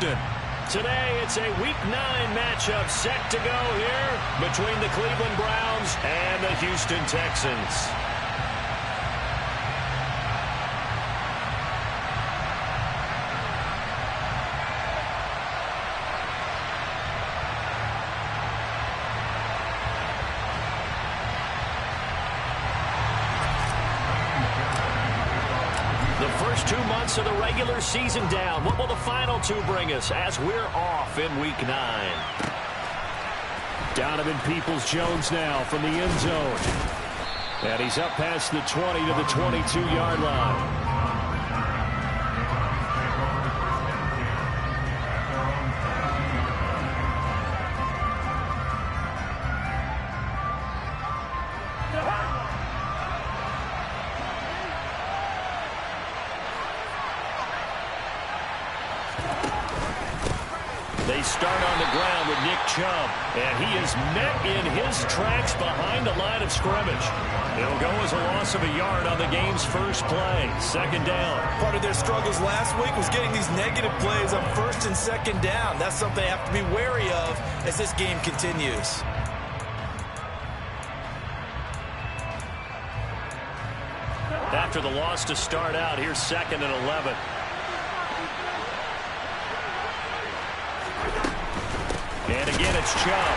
Houston. Today, it's a Week 9 matchup set to go here between the Cleveland Browns and the Houston Texans. First 2 months of the regular season down. What will the final 2 bring us as we're off in Week 9? Donovan Peoples-Jones now from the end zone. And he's up past the 20 to the 22-yard line. They start on the ground with Nick Chubb, and he is met in his tracks behind the line of scrimmage. It'll go as a loss of a yard on the game's first play. Second down. Part of their struggles last week was getting these negative plays on first and second down. That's something they have to be wary of as this game continues. After the loss to start out, here's 2nd and 11. And again, it's Chubb.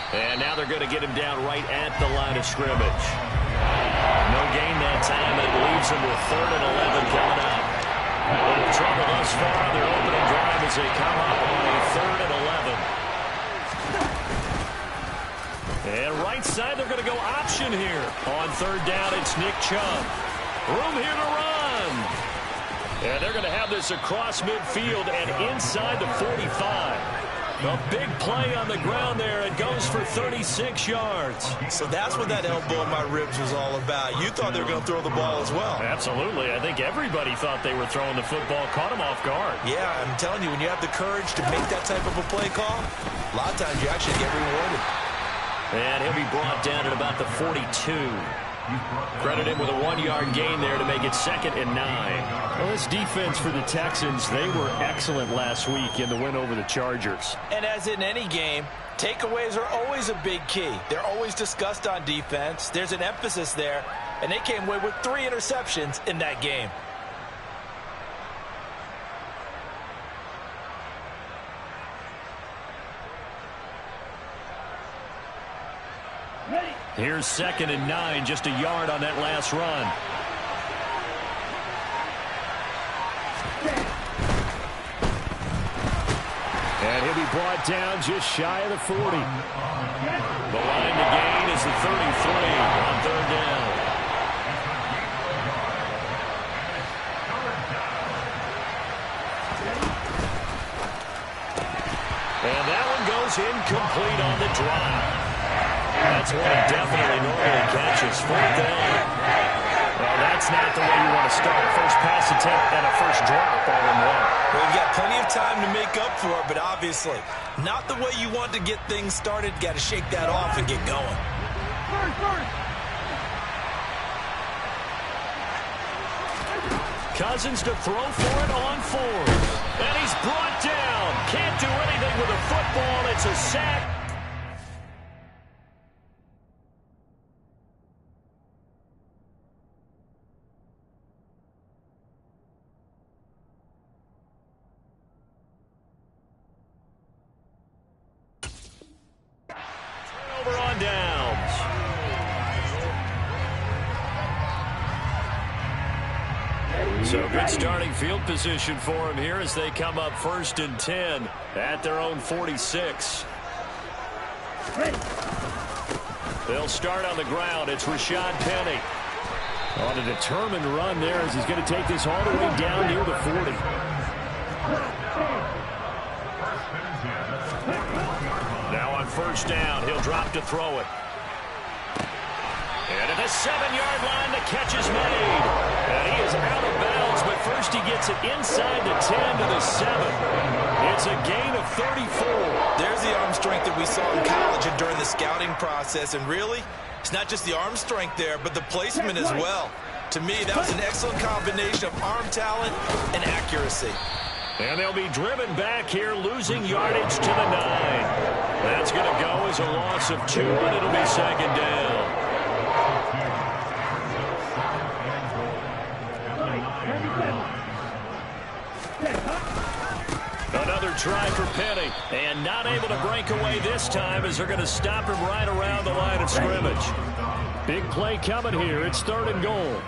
And now they're going to get him down right at the line of scrimmage. No gain that time, and it leaves them with 3rd and 11 coming up. A little trouble thus far on their opening drive as they come up on a 3rd and 11. And right side, they're going to go option here. On 3rd down, it's Nick Chubb. Room here to run. And they're going to have this across midfield and inside the 45. A big play on the ground there. It goes for 36 yards. So that's what that elbow in my ribs was all about. You thought they were going to throw the ball as well. Absolutely. I think everybody thought they were throwing the football. Caught him off guard. Yeah, I'm telling you, when you have the courage to make that type of a play call, a lot of times you actually get rewarded. And he'll be brought down at about the 42. Credit him with a 1-yard gain there to make it 2nd and 9. Well, this defense for the Texans, they were excellent last week in the win over the Chargers. And as in any game, takeaways are always a big key. They're always discussed on defense. There's an emphasis there, and they came away with 3 interceptions in that game. Here's 2nd and 9, just a yard on that last run. And he'll be brought down just shy of the 40. The line to gain is the 33 on 3rd down. And that one goes incomplete on the drive. That's one he definitely normally catches. 4th down. Well, that's not the way you want to start. First pass attempt and a first drop all in one. Well, you've got plenty of time to make up for it, but obviously not the way you want to get things started. Got to shake that off and get going. Cousins to throw for it on 4th. And he's brought down. Can't do anything with a football. It's a sack. On downs. So good starting field position for him here as they come up 1st and 10 at their own 46. They'll start on the ground. It's Rashad Penny on a determined run there as he's going to take this all the way down near the 40. Now on 1st down, he'll drop to throw it. And at the 7-yard line, the catch is made. And he is out of bounds, but first he gets it inside the 10 to the 7. It's a gain of 34. There's the arm strength that we saw in college and during the scouting process. And really, it's not just the arm strength there, but the placement as well. To me, that was an excellent combination of arm talent and accuracy. And they'll be driven back here, losing yardage to the 9. That's going to go as a loss of 2, and it'll be second down. Another try for Penny, and not able to break away this time as they're going to stop him right around the line of scrimmage. Big play coming here. It's 3rd and goal.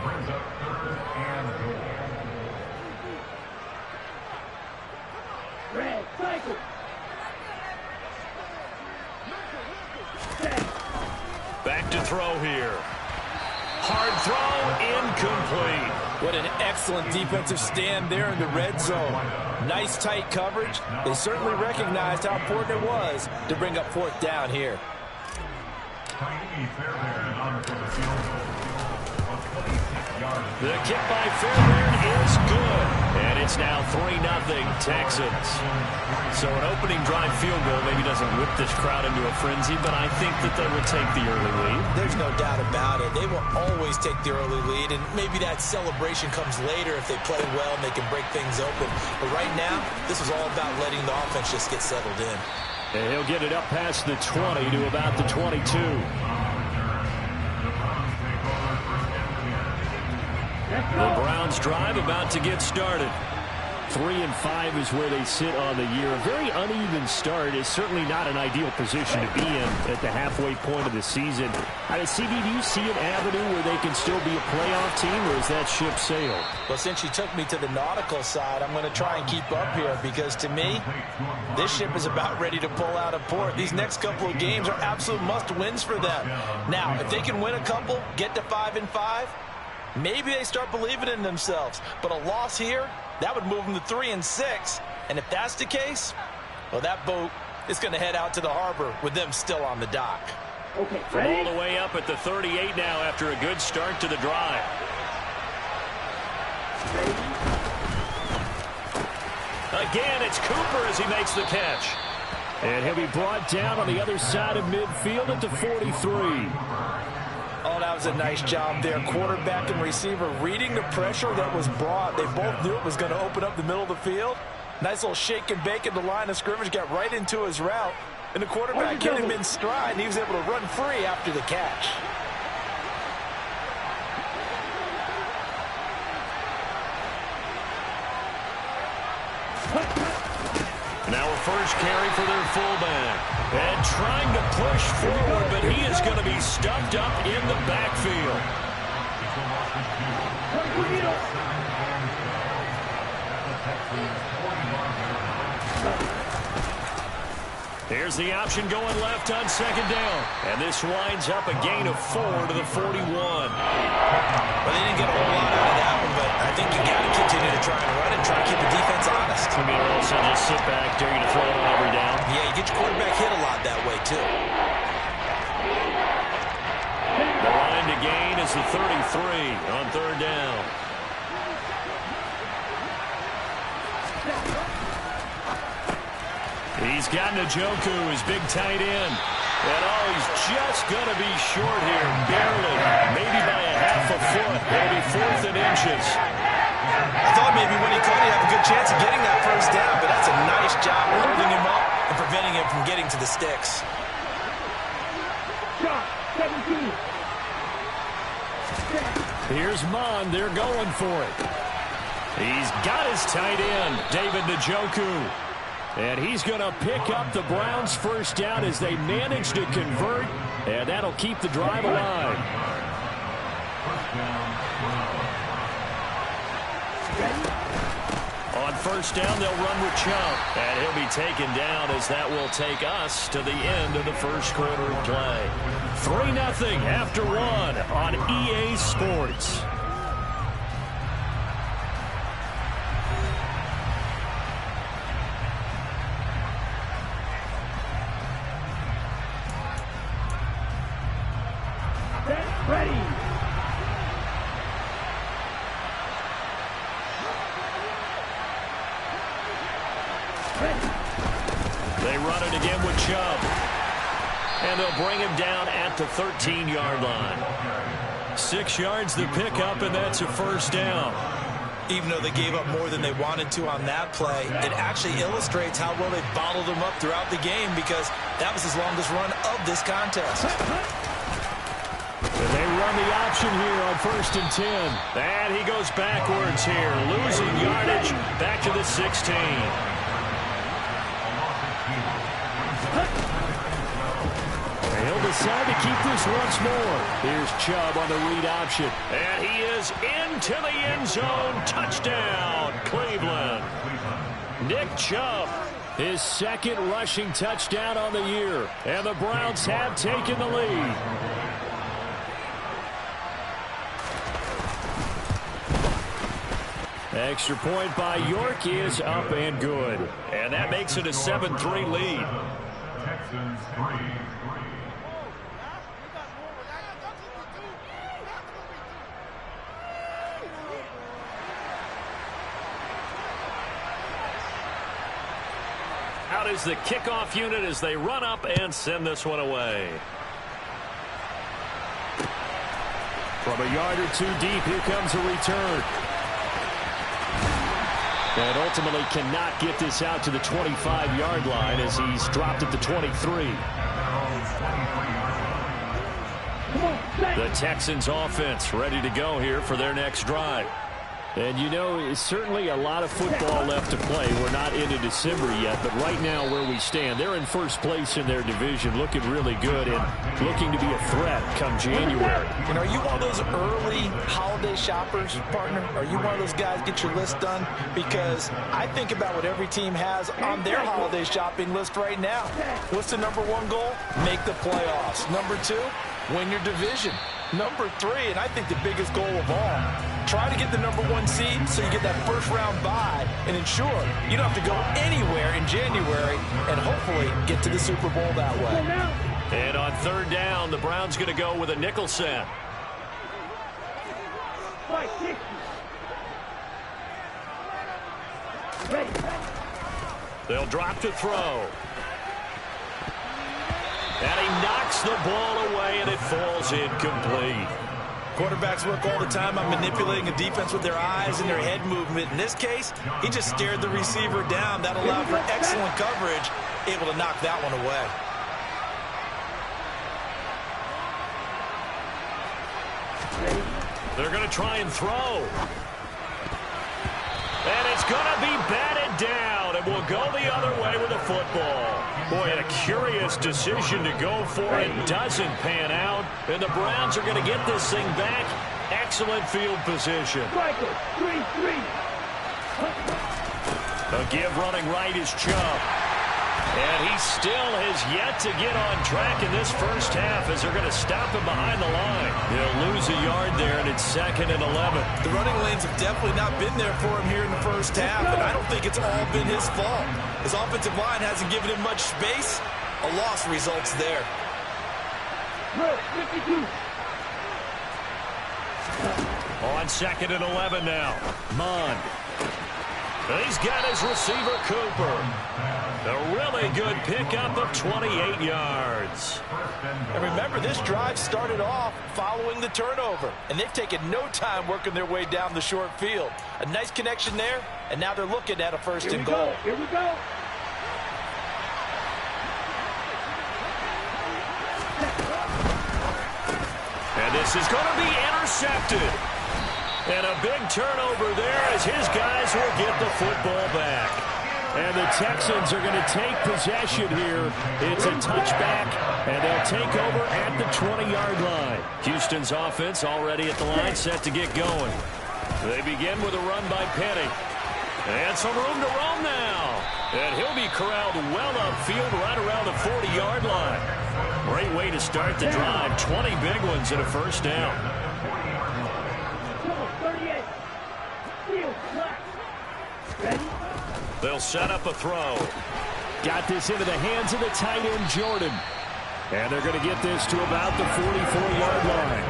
Back to throw here. Hard throw, incomplete. What an excellent defensive stand there in the red zone. Nice tight coverage. They certainly recognized how important it was to bring up 4th down here. The kick by Fairbairn is good. And it's now 3-0 Texans. So an opening drive field goal maybe doesn't whip this crowd into a frenzy, but I think that they will take the early lead. There's no doubt about it. They will always take the early lead, and maybe that celebration comes later if they play well and they can break things open. But right now, this is all about letting the offense just get settled in. And he'll get it up past the 20 to about the 22. The Browns drive about to get started. 3-5 is where they sit on the year. A very uneven start is certainly not an ideal position to be in at the halfway point of the season. CD, do you see an avenue where they can still be a playoff team, or is that ship sailed? Well, since you took me to the nautical side, I'm going to try and keep up here because, to me, this ship is about ready to pull out of port. These next couple of games are absolute must-wins for them. Now, if they can win a couple, get to 5-5, maybe they start believing in themselves. But a loss here, that would move them to 3-6. And if that's the case, well, that boat is going to head out to the harbor with them still on the dock. Okay, from all the way up at the 38 now after a good start to the drive. Again, it's Cooper as he makes the catch. And he'll be brought down on the other side of midfield at the 43. Oh, that was a nice job there. Quarterback and receiver reading the pressure that was brought. They both knew it was going to open up the middle of the field. Nice little shake and bake in the line of scrimmage. Got right into his route. And the quarterback hit him in stride, and he was able to run free after the catch. Now a first carry for their fullback. And trying to push forward, but he is going to be stuffed up in the backfield. Here's the option going left on 2nd down. And this winds up a gain of 4 to the 41. Well, they didn't get a whole lot out of that one, but I think you got to continue to try and run and try to keep the defense honest. I mean, or else they'll just sit back, dare you to throw it on every down. Yeah, you get your quarterback hit a lot that way, too. The line to gain is the 33 on 3rd down. He's got Njoku, his big tight end. And oh, he's just going to be short here, barely, maybe by a half a foot. It'll be 4th and inches. I thought maybe when he caught, he'd have a good chance of getting that first down, but that's a nice job holding him up and preventing him from getting to the sticks. Here's Mon. They're going for it. He's got his tight end, David Njoku. And he's going to pick up the Browns' first down as they manage to convert, and that'll keep the drive alive. On 1st down, they'll run with Chubb, and he'll be taken down as that will take us to the end of the first quarter of play. 3-0 after 1 on EA Sports. They run it again with Chubb. And they'll bring him down at the 13-yard line. 6 yards the pickup, and that's a first down. Even though they gave up more than they wanted to on that play, it actually illustrates how well they bottled them up throughout the game because that was his longest run of this contest. And they run the option here on 1st and 10. And he goes backwards here, losing yardage back to the 16. He'll decide to keep this once more. Here's Chubb on the read option. And he is into the end zone. Touchdown, Cleveland. Nick Chubb, his second rushing touchdown on the year. And the Browns have taken the lead. Extra point by York is up and good. And that makes it a 7-3 lead. Texans 3. Out is the kickoff unit as they run up and send this one away. From a yard or two deep, here comes a return. And ultimately cannot get this out to the 25-yard line as he's dropped at the 23. The Texans offense ready to go here for their next drive. And, you know, certainly a lot of football left to play. We're not into December yet, but right now where we stand, they're in first place in their division, looking really good and looking to be a threat come January. And are you one of those early holiday shoppers, partner? Are you one of those guys get your list done? Because I think about what every team has on their holiday shopping list right now. What's the number one goal? Make the playoffs. Number two, win your division. Number three, and I think the biggest goal of all, try to get the number one seed so you get that first round bye and ensure you don't have to go anywhere in January and hopefully get to the Super Bowl that way. And on 3rd down, the Browns going to go with a nickel set. They'll drop to throw. And he knocks the ball away, and it falls incomplete. Quarterbacks work all the time on manipulating a defense with their eyes and their head movement. In this case, he just stared the receiver down. That allowed for excellent coverage, able to knock that one away. They're going to try and throw. And it's going to be batted down, and we'll go the other way with the football. Boy, a curious decision to go for it. Doesn't pan out, and the Browns are going to get this thing back. Excellent field position. A give running right is Chubb. And he still has yet to get on track in this first half as they're going to stop him behind the line. He'll lose a yard there, and it's 2nd and 11. The running lanes have definitely not been there for him here in the first half, and I don't think it's all been his fault. His offensive line hasn't given him much space. A loss results there. On 2nd and 11 now. Mond. He's got his receiver, Cooper. A really good pickup of 28 yards. And remember, this drive started off following the turnover, and they've taken no time working their way down the short field. A nice connection there, and now they're looking at a 1st and goal. Here we go. And this is going to be intercepted. And a big turnover there as his guys will get the football back. And the Texans are going to take possession here. It's a touchback, and they'll take over at the 20-yard line. Houston's offense already at the line, set to get going. They begin with a run by Penny. And some room to roam now. And he'll be corralled well upfield right around the 40-yard line. Great way to start the drive. 20 big ones and a first down. They'll set up a throw. Got this into the hands of the tight end, Jordan. And they're going to get this to about the 44-yard line.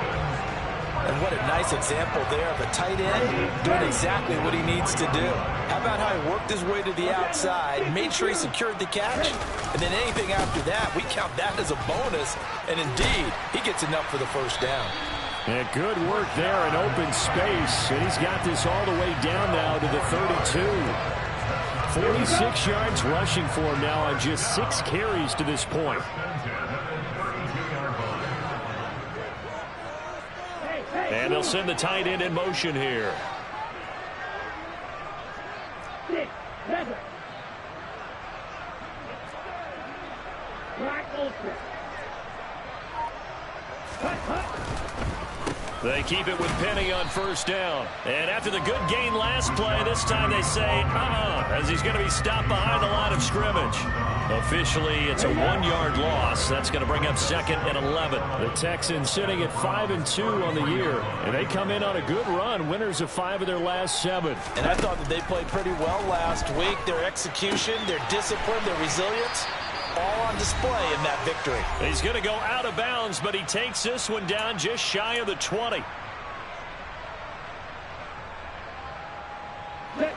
And what a nice example there of a tight end doing exactly what he needs to do. How about how he worked his way to the outside, made sure he secured the catch, and then anything after that, we count that as a bonus. And indeed, he gets enough for the first down. And good work there in open space. And he's got this all the way down now to the 32. 46 yards rushing for him now on just 6 carries to this point. And they'll send the tight end in motion here. 6, 7. Black ultra. They keep it with Penny on first down. And after the good gain last play, this time they say, as he's going to be stopped behind the line of scrimmage. Officially, it's a 1-yard loss. That's going to bring up 2nd and 11. The Texans sitting at 5-2 on the year. And they come in on a good run, winners of 5 of their last 7. And I thought that they played pretty well last week. Their execution, their discipline, their resilience, all on display in that victory. He's going to go out of bounds, but he takes this one down just shy of the 20.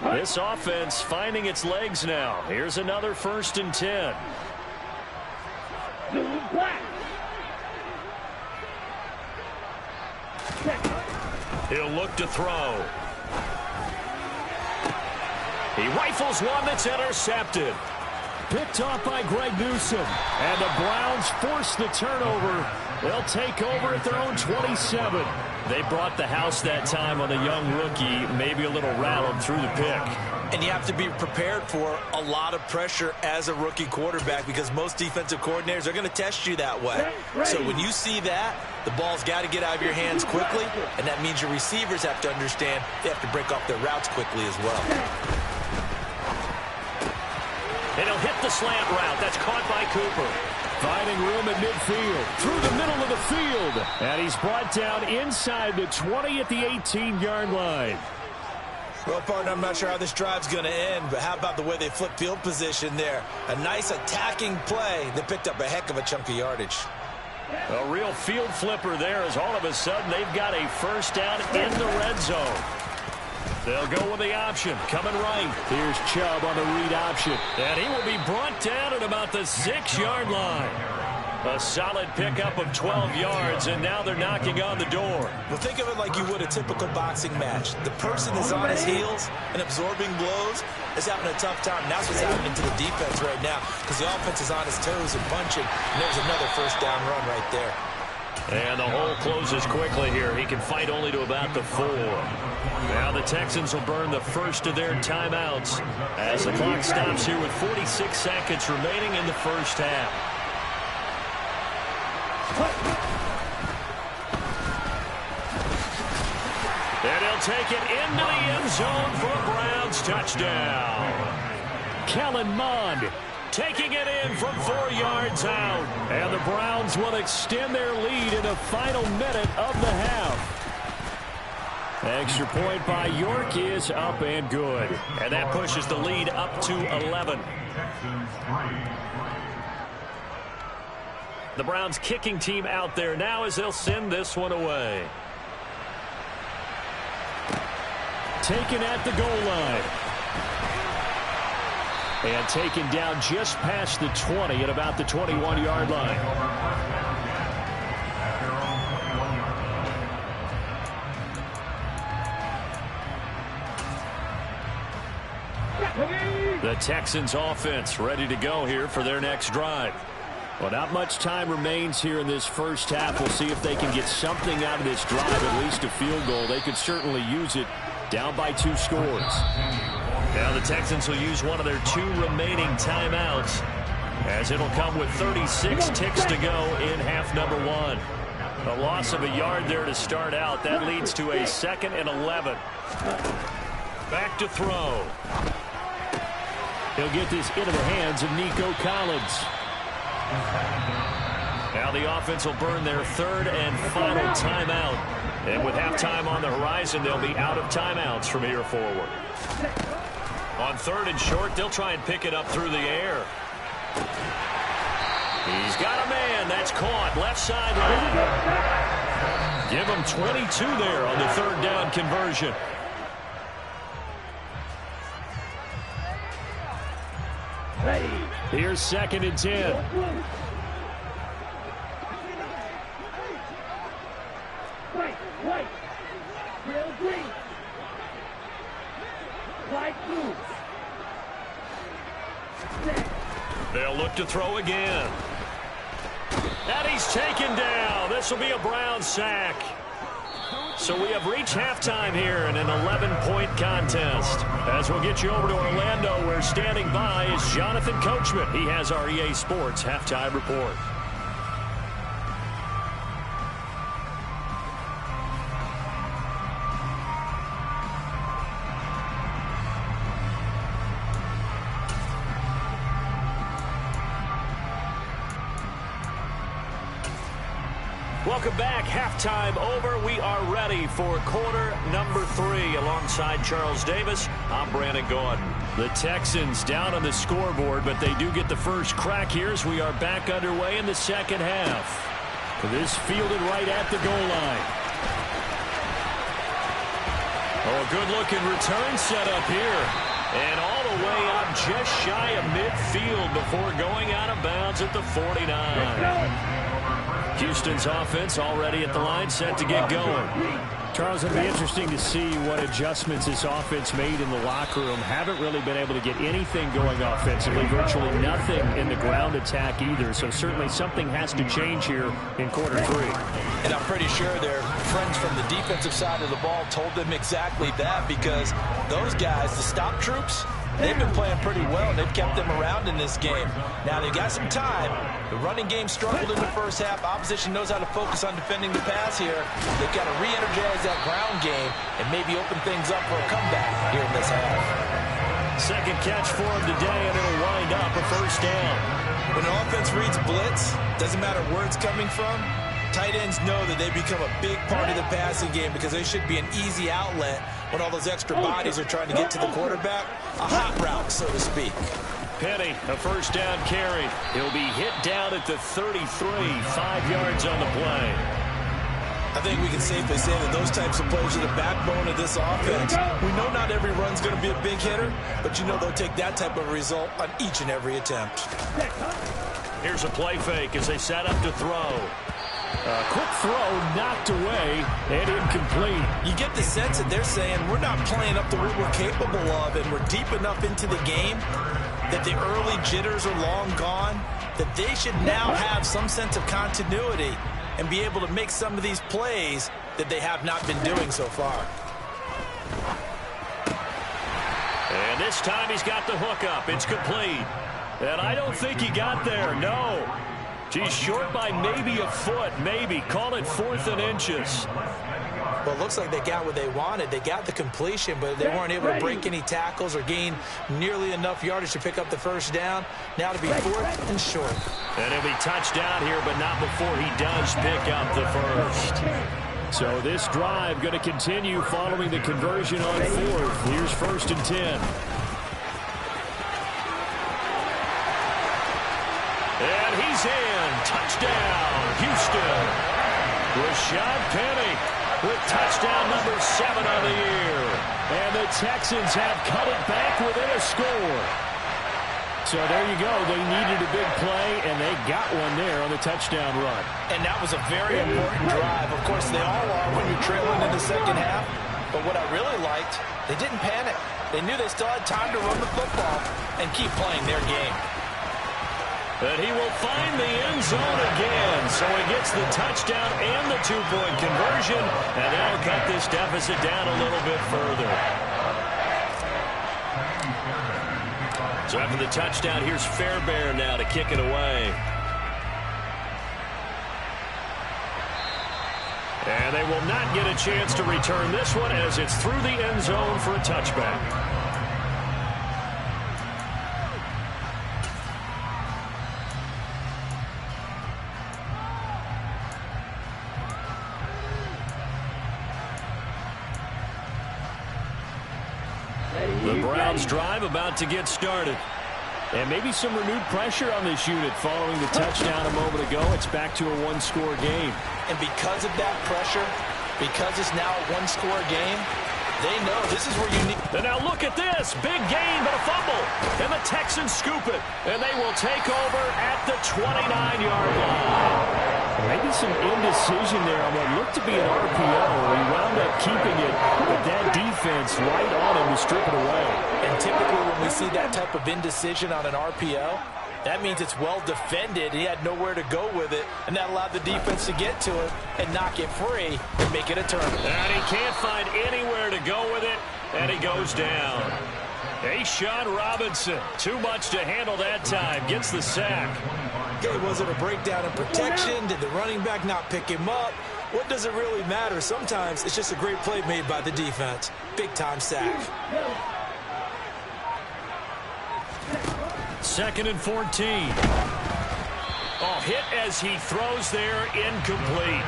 This offense finding its legs now. Here's another 1st and 10. He'll look to throw. He rifles one that's intercepted. Picked off by Greg Newsome. And the Browns force the turnover. They'll take over at their own 27. They brought the house that time on the young rookie, maybe a little rattled through the pick. And you have to be prepared for a lot of pressure as a rookie quarterback because most defensive coordinators are going to test you that way. So when you see that, the ball's got to get out of your hands quickly, and that means your receivers have to understand they have to break off their routes quickly as well. And he'll hit the slant route. That's caught by Cooper. Finding room at midfield. Through the middle of the field. And he's brought down inside the 20 at the 18-yard line. Well, partner, I'm not sure how this drive's going to end, but how about the way they flip field position there? A nice attacking play that picked up a heck of a chunk of yardage. A real field flipper there as all of a sudden they've got a 1st down in the red zone. They'll go with the option. Coming right. Here's Chubb on the read option. And he will be brought down at about the 6-yard line. A solid pickup of 12 yards, and now they're knocking on the door. Well, think of it like you would a typical boxing match. The person is on his heels and absorbing blows is having a tough time. That's what's happening to the defense right now because the offense is on his toes and punching. And there's another 1st down run right there. And the hole closes quickly here. He can fight only to about the 4. Now the Texans will burn the first of their timeouts as the clock stops here with 46 seconds remaining in the first half. And he'll take it into the end zone for a Browns touchdown. Kellen Mond taking it in from 4 yards out. And the Browns will extend their lead in the final minute of the half. Extra point by York is up and good. And that pushes the lead up to 11. The Browns kicking team out there now as they'll send this one away. Taken at the goal line. And taken down just past the 20 at about the 21-yard line. The Texans offense ready to go here for their next drive. Well, not much time remains here in this first half. We'll see if they can get something out of this drive, at least a field goal. They could certainly use it down by 2 scores. Now the Texans will use one of their 2 remaining timeouts as it'll come with 36 ticks to go in half number 1. A loss of a yard there to start out. That leads to a 2nd and 11. Back to throw. He'll get this into the hands of Nico Collins. Now the offense will burn their 3rd and final timeout. And with halftime on the horizon, they'll be out of timeouts from here forward. On 3rd and short, they'll try and pick it up through the air. He's got a man. That's caught. Left sideline. Give him 22 there on the 3rd down conversion. Here's 2nd and 10. They'll look to throw again. And he's taken down. This will be a Brown sack. So we have reached halftime here in an 11-point contest. As we'll get you over to Orlando, where standing by is Jonathan Coachman. He has our EA Sports halftime report. Welcome back. Halftime over. We are ready for quarter number 3. Alongside Charles Davis, I'm Brandon Gaudin. The Texans down on the scoreboard, but they do get the first crack here as we are back underway in the second half. This fielded right at the goal line. Oh, a good-looking return set up here. And all the way up just shy of midfield before going out of bounds at the 49. Houston's offense already at the line, set to get going. Charles, it'll be interesting to see what adjustments this offense made in the locker room. Haven't really been able to get anything going offensively, virtually nothing in the ground attack either. So certainly something has to change here in quarter 3. And I'm pretty sure their friends from the defensive side of the ball told them exactly that, because those guys, the stop troops, they've been playing pretty well, and they've kept them around in this game. Now, they've got some time. The running game struggled in the first half. Opposition knows how to focus on defending the pass here. They've got to re-energize that ground game and maybe open things up for a comeback here in this half. Second catch for him today, and it'll wind up a first down. When an offense reads blitz, doesn't matter where it's coming from, tight ends know that they become a big part of the passing game, because they should be an easy outlet when all those extra bodies are trying to get to the quarterback. A hot route, so to speak. Penny, a first down carry. He'll be hit down at the 33, 5 yards on the play. I think we can safely say that those types of plays are the backbone of this offense. We know not every run's going to be a big hitter, but you know they'll take that type of result on each and every attempt. Here's a play fake as they set up to throw. A quick throw knocked away and incomplete. You get the sense that they're saying we're not playing up to what we're capable of, and we're deep enough into the game that the early jitters are long gone, that they should now have some sense of continuity and be able to make some of these plays that they have not been doing so far. And this time he's got the hook up. It's complete. And I don't think he got there. No. He's short by maybe a foot, maybe. Call it 4th and inches. Well, it looks like they got what they wanted. They got the completion, but they weren't able to break any tackles or gain nearly enough yardage to pick up the first down. Now to be 4th and short. And he'll be touchdown here, but not before he does pick up the first. So this drive going to continue following the conversion on 4th. Here's 1st and 10. And he's in. Touchdown, Houston. Rashad Penny with touchdown number 7 on the year. And the Texans have cut it back within a score. So there you go. They needed a big play, and they got one there on the touchdown run. And that was a very important drive. Of course, they all are when you're trailing in the second half. But what I really liked, they didn't panic. They knew they still had time to run the football and keep playing their game. But he will find the end zone again. So he gets the touchdown and the 2-point conversion. And that'll cut this deficit down a little bit further. So after the touchdown, here's Fairbairn now to kick it away. And they will not get a chance to return this one as it's through the end zone for a touchback. The Browns drive about to get started. And maybe some renewed pressure on this unit following the touchdown a moment ago. It's back to a one-score game. And because of that pressure, because it's now a one-score game, They know this is where you need. And now look at this. Big gain, but a fumble. And the Texans scoop it. And they will take over at the 29-yard line. Maybe some indecision there on what looked to be an RPO. He wound up keeping it, but that defense right on him to strip it away. And typically when we see that type of indecision on an RPO, that means it's well defended. He had nowhere to go with it, and that allowed the defense to get to it and knock it free and make it a turn. And he can't find anywhere to go with it, and he goes down. Sean Robinson, too much to handle that time, gets the sack. Okay, was it a breakdown in protection? Did the running back not pick him up? What does it really matter? Sometimes it's just a great play made by the defense. Big-time sack. 2nd and 14. Oh, hit as he throws there, incomplete.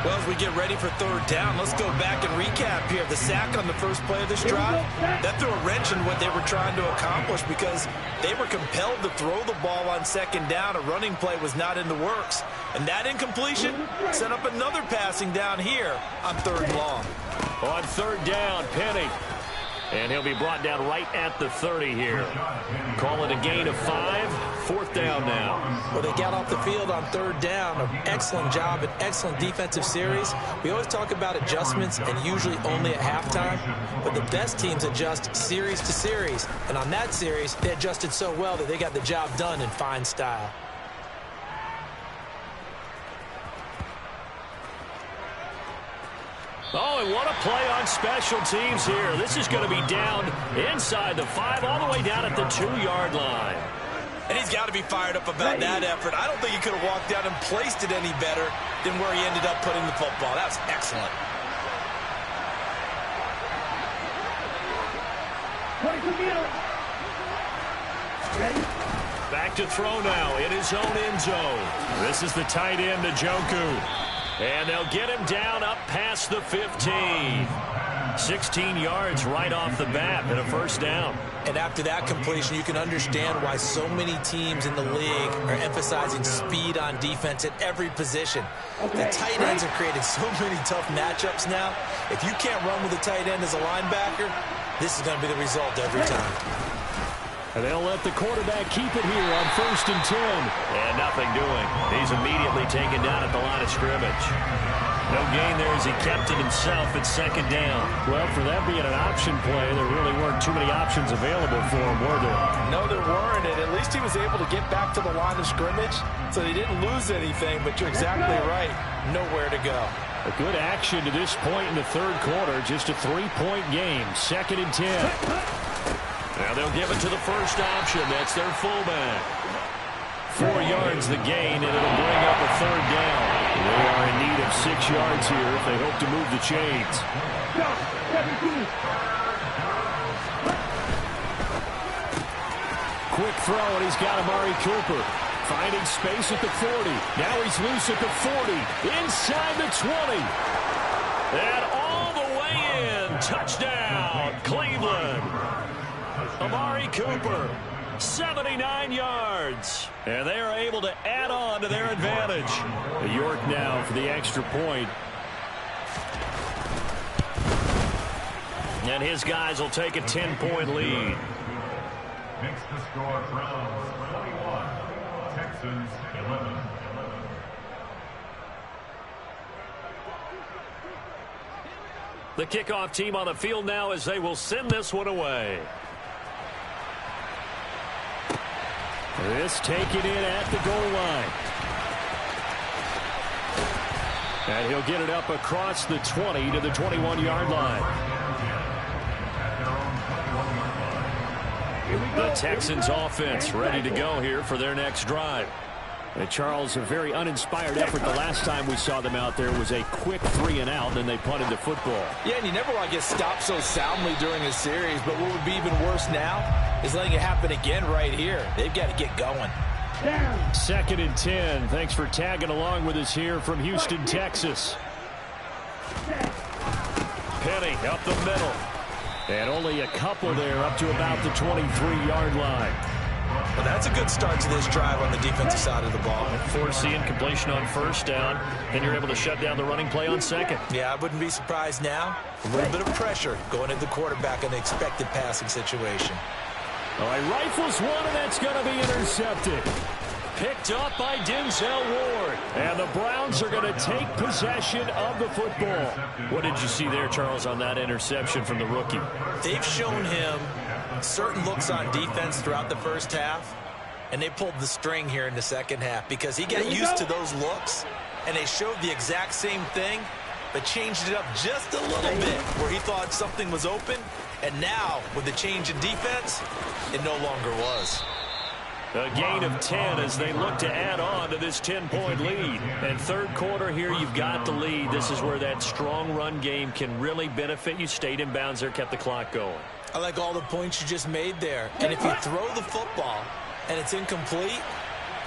Well, as we get ready for 3rd down, let's go back and recap here. The sack on the first play of this drive, that threw a wrench in what they were trying to accomplish because they were compelled to throw the ball on 2nd down. A running play was not in the works. And that incompletion set up another passing down here on 3rd and long. On 3rd down, Penny. And he'll be brought down right at the 30 here. Call it a gain of 5. 4th down now. Well, they got off the field on 3rd down. An excellent job, an excellent defensive series. We always talk about adjustments and usually only at halftime. But the best teams adjust series to series. And on that series, they adjusted so well that they got the job done in fine style. Oh, and what a play on special teams here. This is going to be down inside the 5, all the way down at the 2-yard line. And he's got to be fired up about that effort. I don't think he could have walked down and placed it any better than where he ended up putting the football. That was excellent. Back to throw now in his own end zone. This is the tight end, Njoku. And they'll get him down up past the 15. 16 yards right off the bat and a 1st down. And after that completion, you can understand why so many teams in the league are emphasizing speed on defense at every position. The tight ends have created so many tough matchups now. If you can't run with a tight end as a linebacker, this is going to be the result every time. And they'll let the quarterback keep it here on 1st and 10. And nothing doing. He's immediately taken down at the line of scrimmage. No gain there as he kept it himself at 2nd down. Well, for that being an option play, there really weren't too many options available for him, were there? No, there weren't, and at least he was able to get back to the line of scrimmage, so he didn't lose anything, but you're exactly right. Nowhere to go. A good action to this point in the 3rd quarter. Just a 3-point game. 2nd and 10. Now they'll give it to the first option. That's their fullback. 4 yards the gain, and it'll bring up a 3rd down. They are in need of 6 yards here if they hope to move the chains. Quick throw, and he's got Amari Cooper. Finding space at the 40. Now he's loose at the 40. Inside the 20. And all the way in. Touchdown, Cleveland. Amari Cooper, 79 yards. And they are able to add on to their advantage. York now for the extra point. And his guys will take a 10-point lead. Makes the score Browns 21, Texans 11. The kickoff team on the field now as they will send this one away. This taken in at the goal line. And he'll get it up across the 20 to the 21-yard line. The Texans offense ready to go here for their next drive. And Charles, a very uninspired effort the last time we saw them out there was a quick 3-and-out, and then they punted the football. Yeah, and you never want to get stopped so soundly during a series, but what would be even worse now is letting it happen again right here. They've got to get going. 2nd and 10. Thanks for tagging along with us here from Houston, Texas. Penny up the middle. And only a couple there up to about the 23-yard line. Well, that's a good start to this drive on the defensive side of the ball. Forcing completion on first down. Then you're able to shut down the running play on second. Yeah, I wouldn't be surprised now. A little bit of pressure going at the quarterback in the expected passing situation. All right, rifles one, and that's going to be intercepted. Picked up by Denzel Ward. And the Browns are going to take possession of the football. What did you see there, Charles, on that interception from the rookie? They've shown him certain looks on defense throughout the first half, and they pulled the string here in the second half because he got used to those looks, and they showed the exact same thing, but changed it up just a little bit where he thought something was open, and now, with the change in defense, it no longer was. A gain of 10 as they look to add on to this 10-point lead. And third quarter here, you've got the lead. This is where that strong run game can really benefit you. Stayed in bounds there, kept the clock going. I like all the points you just made there. And if you throw the football and it's incomplete,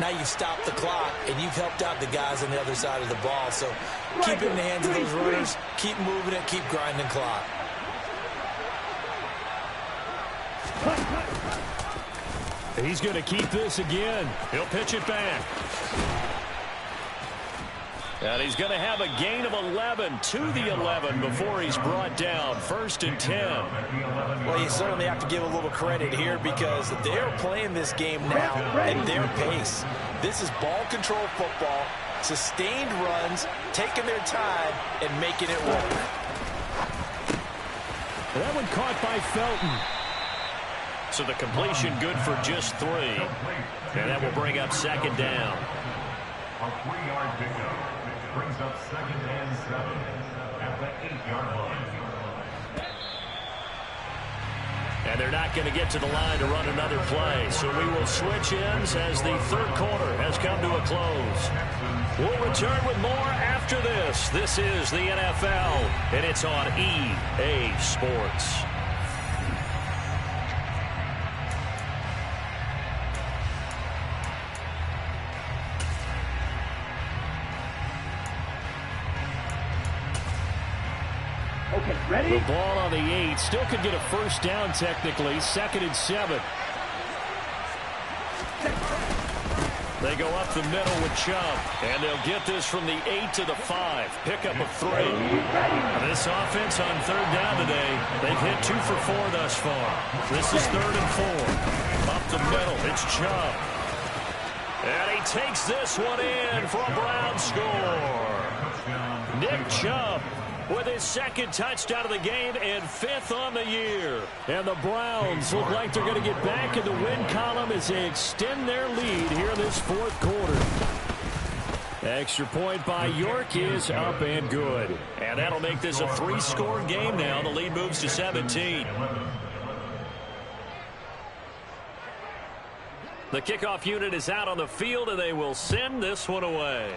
now you stop the clock and you've helped out the guys on the other side of the ball. So keep it in the hands of those runners, keep moving it, keep grinding clock. He's going to keep this again. He'll pitch it back. And he's going to have a gain of 11 to the 11 before he's brought down. 1st and 10. Well, you certainly have to give a little credit here because they're playing this game now at their pace. This is ball control football, sustained runs, taking their time, and making it work. That one caught by Felton. So the completion good for just 3. And that will bring up 2nd down. A 3-yard pickup brings up 2nd and 7 at the 8-yard line. And they're not going to get to the line to run another play. So we will switch ends as the third quarter has come to a close. We'll return with more after this. This is the NFL, and it's on EA Sports. Okay, ready? The ball on the 8. Still could get a first down technically. 2nd and 7. They go up the middle with Chubb. And they'll get this from the 8 to the 5. Pickup of 3. This offense on 3rd down today, they've hit 2 for 4 thus far. This is 3rd and 4. Up the middle, it's Chubb. And he takes this one in for a Brown score. Nick Chubb with his 2nd touchdown of the game and 5th on the year. And the Browns look like they're going to get back in the win column as they extend their lead here in this 4th quarter. Extra point by York is up and good. And that'll make this a 3-score game now. The lead moves to 17. The kickoff unit is out on the field, and they will send this one away.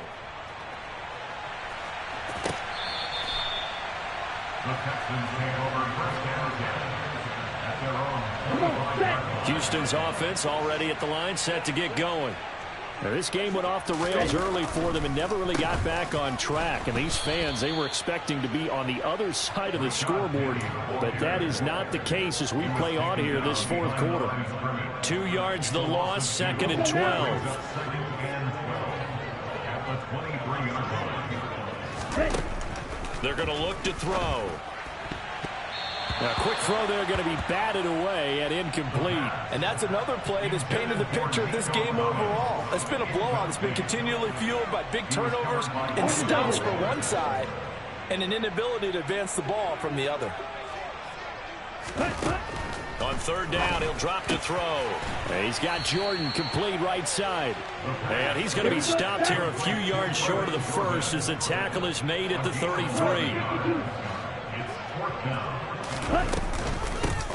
The Texans take over 1st and 10 at their own. Houston's offense already at the line, set to get going. Now, this game went off the rails early for them and never really got back on track. And these fans, they were expecting to be on the other side of the scoreboard. But that is not the case as we play on here this 4th quarter. 2 yards the loss, 2nd and 12. At the 23-yard line. They're going to look to throw. Now, quick throw there going to be batted away and incomplete. And that's another play that's painted the picture of this game overall. It's been a blowout. It's been continually fueled by big turnovers and stops for one side and an inability to advance the ball from the other. On 3rd down, he'll drop to throw. He's got Jordan complete right side. And he's going to be stopped here a few yards short of the 1st as the tackle is made at the 33. It's 4th down.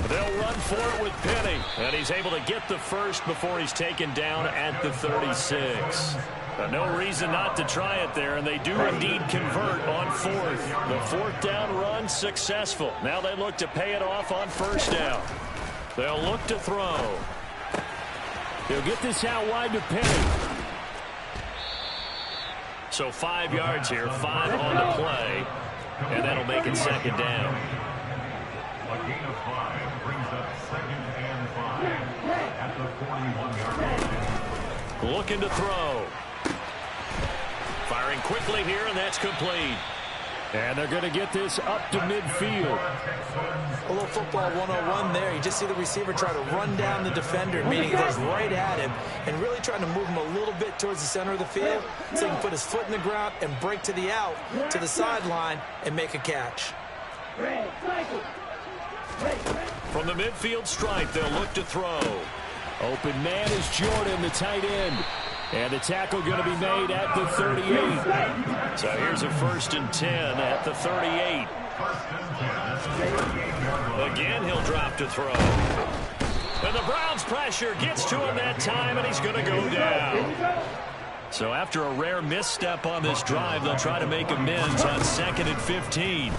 They'll run for it with Penny. And he's able to get the 1st before he's taken down at the 36. But no reason not to try it there, and they do indeed convert on 4th. The 4th down run successful. Now they look to pay it off on 1st down. They'll look to throw. They'll get this out wide to Penny. So 5 yards here, 5 on the play, and that'll make it 2nd down. A gain of 5 brings up 2nd and 5 at the 41-yard line. looking to throw. Firing quickly here, and that's complete. And they're going to get this up to midfield. A little football 101 there. You just see the receiver try to run down the defender, meaning he goes right at him, and really trying to move him a little bit towards the center of the field so he can put his foot in the ground and break to the out, to the sideline, and make a catch. From the midfield stripe, they'll look to throw. Open man is Jordan, the tight end. And the tackle going to be made at the 38. So here's a 1st and 10 at the 38. Again, he'll drop to throw. And the Browns' pressure gets to him that time, and he's going to go down. So after a rare misstep on this drive, they'll try to make amends on 2nd and 15.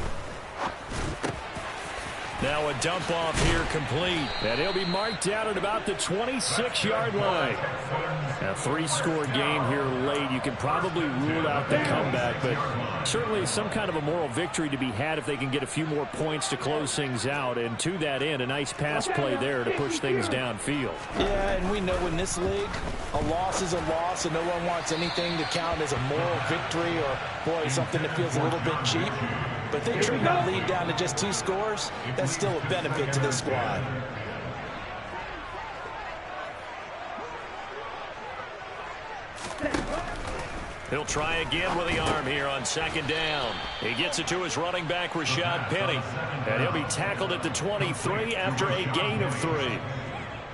Now a dump off here complete. And he'll be marked down at about the 26-yard line. A 3-score game here late. You can probably rule out the comeback, but certainly some kind of a moral victory to be had if they can get a few more points to close things out. And to that end, a nice pass play there to push things downfield. Yeah, and we know in this league, a loss is a loss, and no one wants anything to count as a moral victory or, boy, something that feels a little bit cheap. But they trim that lead down to just 2 scores. That's still a benefit to this squad. He'll try again with the arm here on 2nd down. He gets it to his running back, Rashad Penny. And he'll be tackled at the 23 after a gain of 3.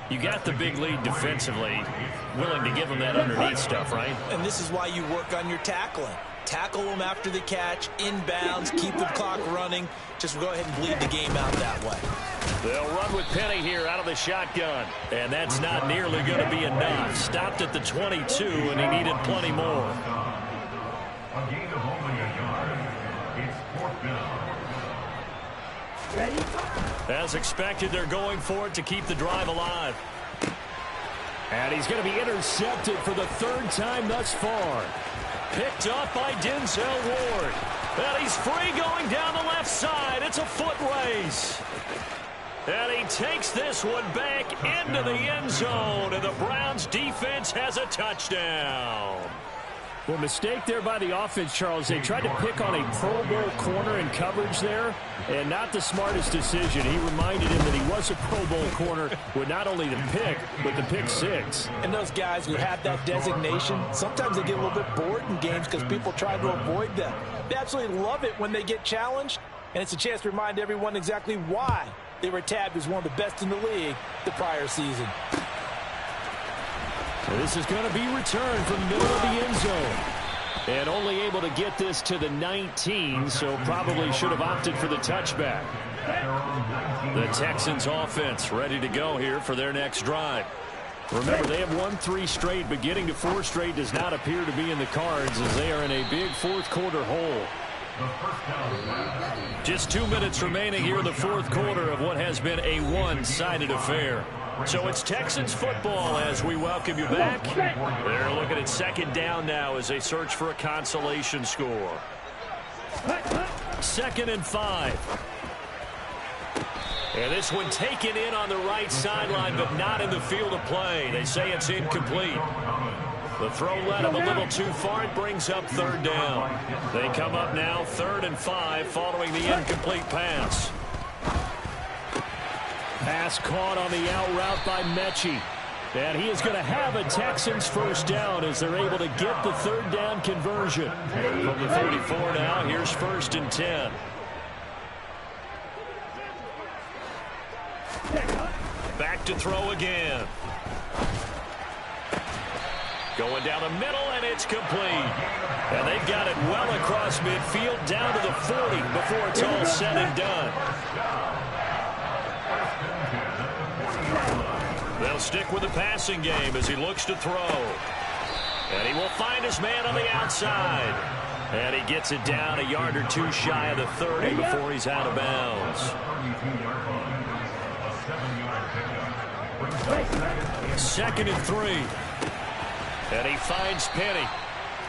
You got the big lead defensively. Willing to give him that underneath stuff, right? And this is why you work on your tackling. Tackle them after the catch, inbounds, keep the clock running. Just go ahead and bleed the game out that way. They'll run with Penny here out of the shotgun. And that's not nearly going to be enough. Stopped at the 22, and he needed plenty more. A gain of only a yard. It's 4th down. As expected, they're going for it to keep the drive alive. And he's going to be intercepted for the 3rd time thus far. Picked up by Denzel Ward. And he's free going down the left side. It's a foot race. And he takes this one back into the end zone. And the Browns defense has a touchdown. Well, mistake there by the offense, Charles. They tried to pick on a Pro Bowl corner in coverage there, and not the smartest decision. He reminded him that he was a Pro Bowl corner with not only the pick, but the pick 6. And those guys who have that designation, sometimes they get a little bit bored in games because people try to avoid them. They absolutely love it when they get challenged, and it's a chance to remind everyone exactly why they were tabbed as one of the best in the league the prior season. This is going to be returned from the middle of the end zone. And only able to get this to the 19, so probably should have opted for the touchback. The Texans offense ready to go here for their next drive. Remember, they have won 3 straight, but getting to 4 straight does not appear to be in the cards as they are in a big 4th quarter hole. Just 2 minutes remaining here in the 4th quarter of what has been a one-sided affair. So it's Texans football as we welcome you back. They're looking at 2nd down now as they search for a consolation score. 2nd and 5. And this one taken in on the right sideline, but not in the field of play. They say it's incomplete. The throw led him a little too far. It brings up 3rd down. They come up now 3rd and 5 following the incomplete pass. Pass caught on the out route by Mechie. And he is going to have a Texans 1st down as they're able to get the 3rd down conversion. From the 34 now, here's 1st and 10. Back to throw again. Going down the middle, and it's complete. And they've got it well across midfield, down to the 40 before it's all said and done. They'll stick with the passing game as he looks to throw. And he will find his man on the outside. And he gets it down a yard or 2 shy of the 30 before he's out of bounds. 2nd and 3. And he finds Penny.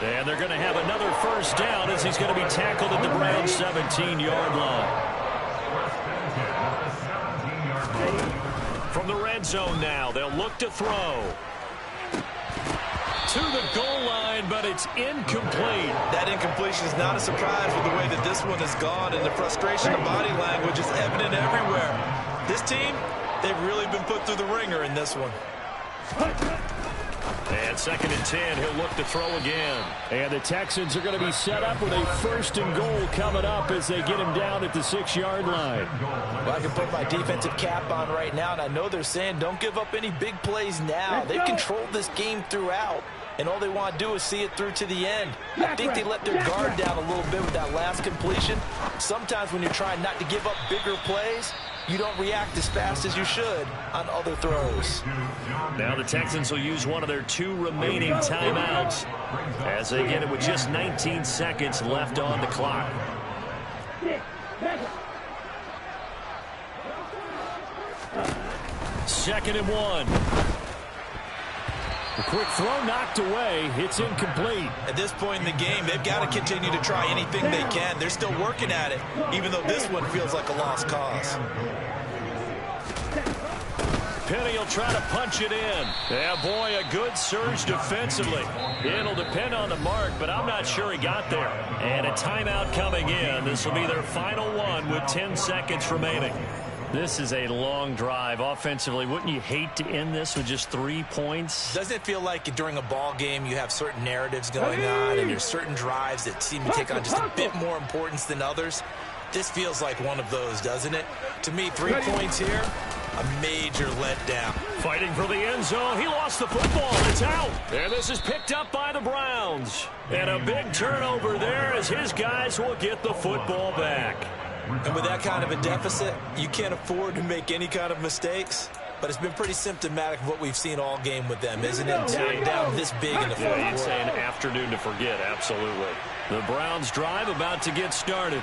And they're going to have another 1st down as he's going to be tackled at the Browns 17-yard line. From the red zone now, they'll look to throw. to the goal line, but it's incomplete. That incompletion is not a surprise with the way that this one has gone, and the frustration of body language is evident everywhere. This team, they've really been put through the ringer in this one. And 2nd and 10, he'll look to throw again. And the Texans are going to be set up with a 1st and goal coming up as they get him down at the 6-yard line. Well, I can put my defensive cap on right now, and I know they're saying don't give up any big plays now. They've controlled this game throughout, and all they want to do is see it through to the end. I think they let their guard down a little bit with that last completion. Sometimes when you're trying not to give up bigger plays, you don't react as fast as you should on other throws. Now the Texans will use one of their 2 remaining timeouts as they get it with just 19 seconds left on the clock. 2nd and 1. The quick throw knocked away. It's incomplete. At this point in the game, they've got to continue to try anything they can. They're still working at it, even though this one feels like a lost cause. Penny will try to punch it in. Yeah, boy, a good surge defensively. It'll depend on the mark, but I'm not sure he got there. And a timeout coming in. This will be their final one with 10 seconds remaining. This is a long drive offensively. Wouldn't you hate to end this with just 3 points? Doesn't it feel like during a ball game you have certain narratives going on and there's certain drives that seem to take on just a bit more importance than others? This feels like one of those, doesn't it? To me, 3 points here, a major letdown. Fighting for the end zone. He lost the football. It's out. And this is picked up by the Browns. And a big turnover there as his guys will get the football back. And with that kind of a deficit, you can't afford to make any kind of mistakes. But it's been pretty symptomatic of what we've seen all game with them, isn't it? Down this big in the fourth quarter. You'd say an afternoon to forget, absolutely. The Browns drive about to get started.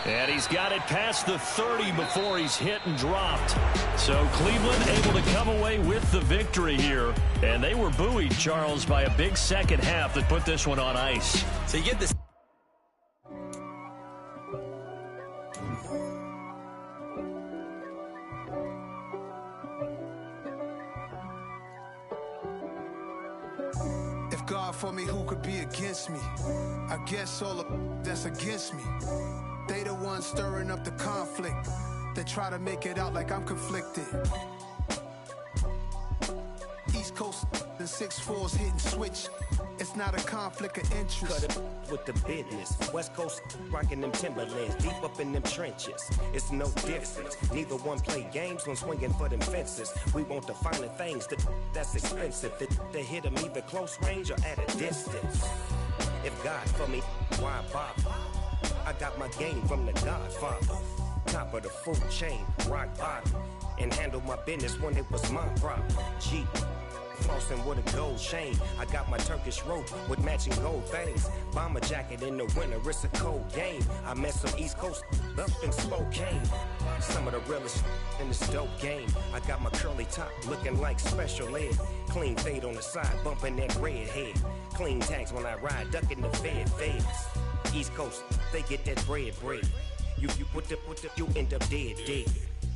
And he's got it past the 30 before he's hit and dropped. So Cleveland able to come away with the victory here. And they were buoyed, Charles, by a big second half that put this one on ice. So you get this. If God for me, who could be against me? I guess all of that's against me. They the ones stirring up the conflict. They try to make it out like I'm conflicted. East Coast, the 6'4's hitting switch. It's not a conflict of interest. Cut it with the business. West Coast rocking them Timberlands, deep up in them trenches. It's no difference. Neither one play games when swinging for them fences. We want the finer things that's expensive. They hit them either close range or at a distance. If God for me, why bother? I got my game from the Godfather. Top of the food chain, rock bottom. And handle my business when it was my problem. G. Flossing with a gold chain. I got my Turkish rope with matching gold things. Bomber jacket in the winter, it's a cold game. I met some East Coast up in Spokane. Some of the realest in this dope game. I got my curly top looking like special ed. Clean fade on the side, bumping that red head. Clean tags when I ride, ducking the feds. East Coast, they get that bread. You you end up dead.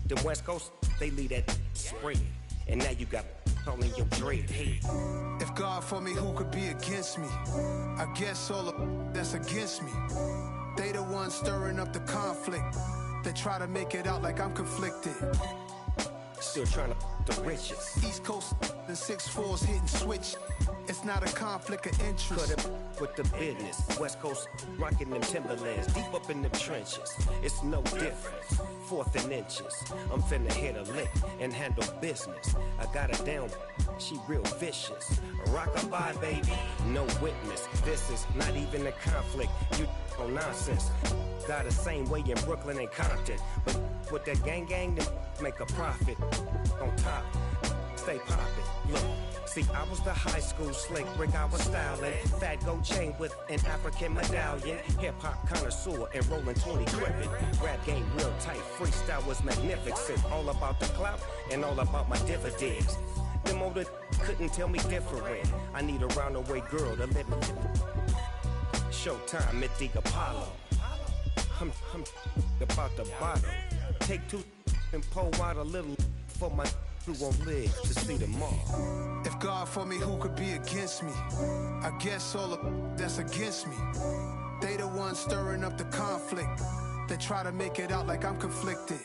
The West Coast, they leave that spread. And now you got all in your dread head. If God for me, who could be against me? I guess all of that's against me. They the ones stirring up the conflict. They try to make it out like I'm conflicted. Still trying to the riches. East Coast, the 6'4's hitting switch. It's not a conflict of interest. Cut it with the business. West Coast rocking them Timberlands, deep up in them trenches. It's no difference. 4th and inches. I'm finna hit a lick and handle business. I got her down, she real vicious. Rock-a-bye, baby, no witness. This is not even a conflict. You on nonsense. Got the same way in Brooklyn and Compton. But with that gang, then make a profit. On top, stay poppin'. Look. See, I was the high school slick Rick, I was styling. Fat gold chain with an African medallion. Hip-hop connoisseur and rolling 20 gripping. Rap game real tight, freestyle was magnificent. All about the clout and all about my dividends. Them older couldn't tell me different. I need a roundaway girl to live in. Showtime at the Apollo. I'm about the bottom. Take 2 and pour out a little for my who won't live to see tomorrow. If God for me, who could be against me? I guess all the that's against me. They the ones stirring up the conflict. They try to make it out like I'm conflicted.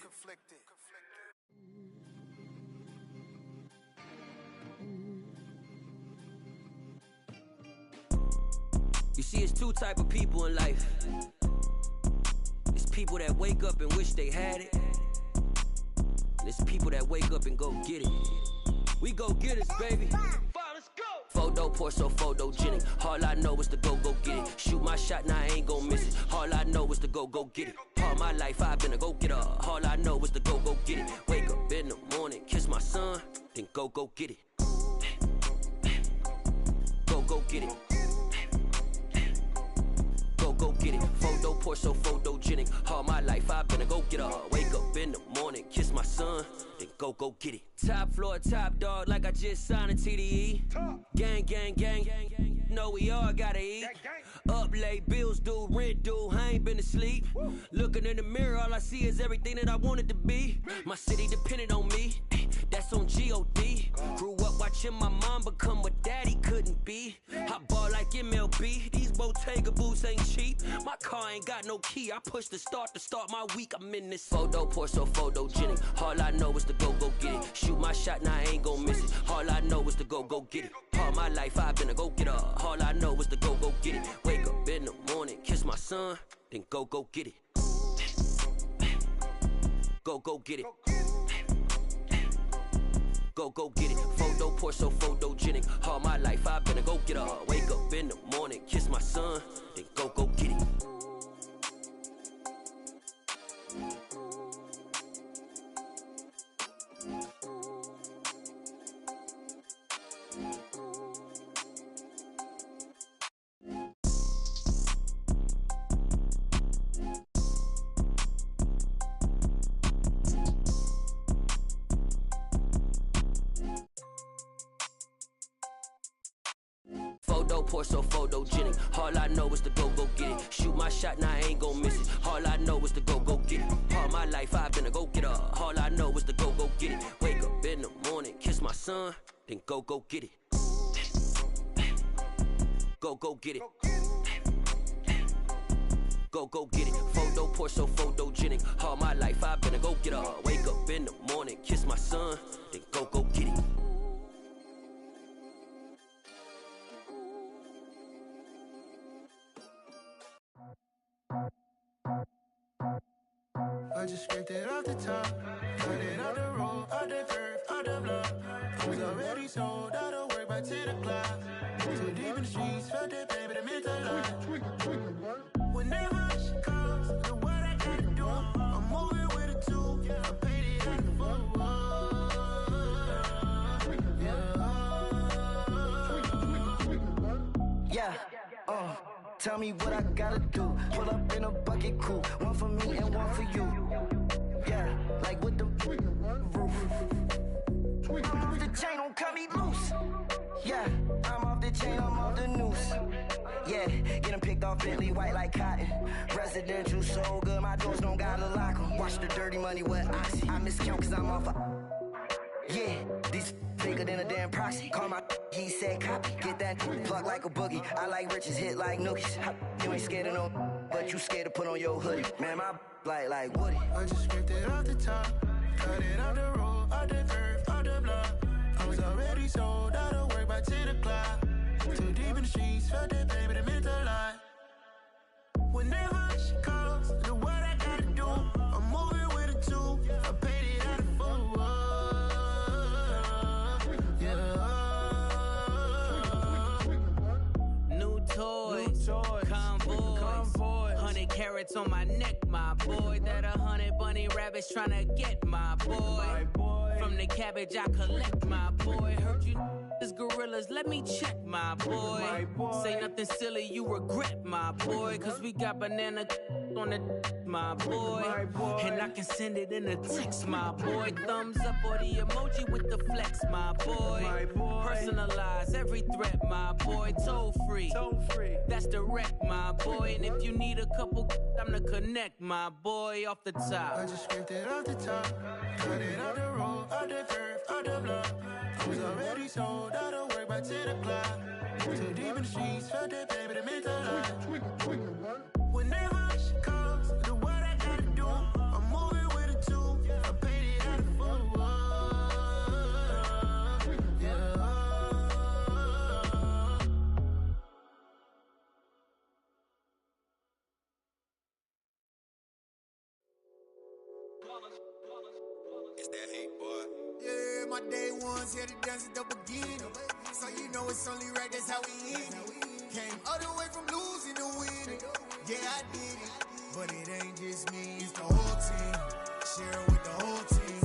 You see, it's two type of people in life. It's people that wake up and wish they had it. And it's people that wake up and go get it. We go get it, baby. Let's go. Photo pour so photogenic. All I know is to go get it. Shoot my shot, now I ain't gon' miss it. All I know is to go get it. All my life I've been a go-getter. All I know is to go get it. Wake up in the morning, kiss my son, then go get it. Go get it. Go get it. Photo pour so photogenic. All my life I've been a go-getter. Wake up in the morning, kiss my son, then go get it. Top floor, top dog, like I just signed a TDE. Gang, gang, gang. Know we all gotta eat. Up late, bills due, rent due, I ain't been asleep. Looking in the mirror, all I see is everything that I wanted to be. My city depended on me, that's on G.O.D. Grew up watching my mom become what daddy couldn't be. I ball like MLB, these Bottega boots ain't cheap. My car ain't got no key, I push the start to start my week. I'm in this photo pour so photogenic. All I know is to go get it. Shoot my shot, now I ain't gon' miss it. All I know is to go get it. All my life I've been a go-getter. All I know is to go get it. Wake up in the morning, kiss my son, then go get it. Go get it. Go get it. Photo pour so photogenic. All my life I've been a go-getter. Wake up in the morning, kiss my son, then go get it. Photo pour so photogenic. All I know is to go get it. Shoot my shot, now I ain't gon' miss it. All I know is to go get it. All my life I've been a go-getter. All I know is to go get it. Wake up in the morning, kiss my son, then go get it. Go get it. Go get it. Photo pour so photogenic. All my life I've been a go-getter. Wake up in the morning, kiss my son, then go get it. I just scraped it off the top, cut it out the road, out the curve, out the block. I was already sold, out of work by 10 o'clock. Too deep in the streets, felt that baby, that meant a lot. Whenever she calls, the what I gotta do, I'm moving with a two, I paid it out the full. Yeah, tell me what I gotta do. Pull up in a bucket crew, one for me and one for you. Yeah, like with the roof. I'm off the chain, don't cut me loose. Yeah, I'm off the chain, I'm off the noose. Yeah, getting picked off Bentley, white like cotton. Residential so good, my doors don't gotta lock 'em. Watch the dirty money with Oxy. I miscount cause I'm off yeah, these bigger than a damn proxy. Call my he said copy. Get that plug like a boogie. I like riches, hit like nookies. You ain't scared of no, but you scared to put on your hoodie. Man, my like Woody. I just scraped it off the top, cut it out the road, out the curve, out the block. I was already sold, out of work by 10 o'clock. Too deep in the streets, felt that baby, that meant a lot. Whenever she calls, the what I gotta do, I'm moving with a two, I paid it out of full. Convoy, 100 carats on my neck, my boy. That 100 bunny rabbits tryna get my boy. From the cabbage I collect, my boy. Heard you is gorillas, let me check, my boy. Say nothing silly, you regret, my boy. Cause we got banana on the my boy. And I can send it in a text, my boy. Thumbs up or the emoji with the flex, my boy. Personalize every threat, my boy. Toll free, that's direct, my boy. And if you need a couple, I'm the connect, my boy. Off the top, I just scraped it off the top, Cut it out the road, out the turf, out the block. I was already sold out of work by 10 o'clock. Too deep in the streets, felt that baby, the mental lie. Whenever she calls, do what I gotta do. I'm moving with a two. I paid it out of full. Yeah. It's that hate, boy. Yeah, my day ones here to dance at the beginning. So you know it's only right, that's how we end it. Came all the way from losing to winning. Yeah, I did it. But it ain't just me, it's the whole team. Share it with the whole team.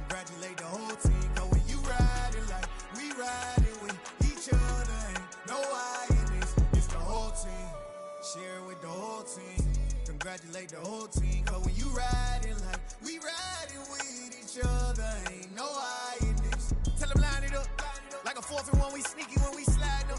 Congratulate the whole team. Cause when you riding like we riding with each other, ain't no I in this. It's the whole team. Share it with the whole team. Congratulate the whole team. Cause when you riding like we riding with each other, ain't no I in this. Tell them line it up. Like a 4th and 1, we sneaky when we slide up.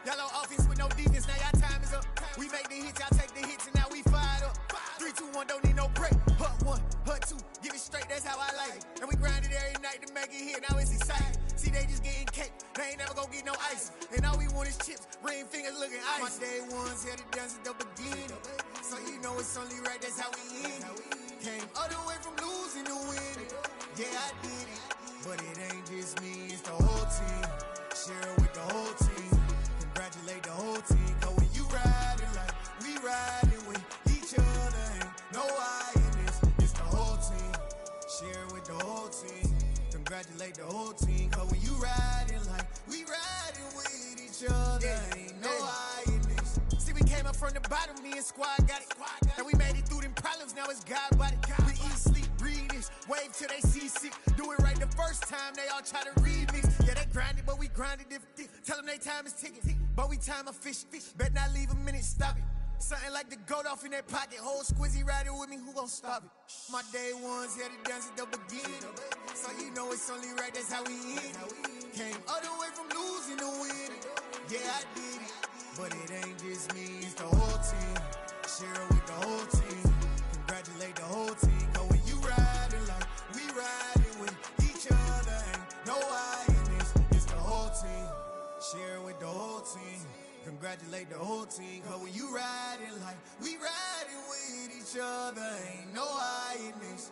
Yellow offense with no defense, now y'all time is up. We make the hits, y'all take the hits, and now we fired up. 3, 2, 1, don't need no break. Hut 1, hut 2, give it straight, that's how I like it. And we grind it every night to make it hit, now it's exciting. See, they just getting cake, they ain't never gonna get no ice. And all we want is chips, ring fingers looking ice. My day ones here to dance at the beginning. So you know it's only right, that's how we end it. Came all the way from losing to winning. Yeah, I did it. But it ain't just me, it's the whole team. Share it with the whole team. Congratulate the whole team. Cause when you riding like we riding with each other, ain't no I in this. It's the whole team. Share it with the whole team. Congratulate the whole team. Cause when you riding like we riding with each other, ain't no I in this. See, we came up from the bottom, me and squad got it. And we made it through them problems, now it's God body. We eat, sleep, breathe this, wave till they see sick. Do it right the first time, they all try to remix. Yeah, they grinded, but we grinded different. Tell them they time is ticking, but we time a fish. Bet not leave a minute, stop it. Something like the goat off in that pocket. Whole squizzy riding with me, who gon' stop it? My day ones here to dance at the beginning. So you know it's only right, that's how we end it. Came all the way from losing to winning. Yeah, I did it. But it ain't just me, it's the whole team. Share it with the whole team. Congratulate the whole team. Cause when you riding like we riding with each other, ain't no I in this. It's the whole team. Share it with the whole team. Congratulate the whole team. Cause when you riding like we riding with each other, ain't no I in this.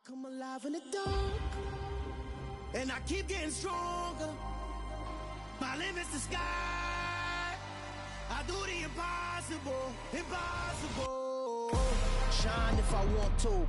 Come alive in the dark, and I keep getting stronger. My limit's the sky. I do the impossible, impossible. Shine if I want to.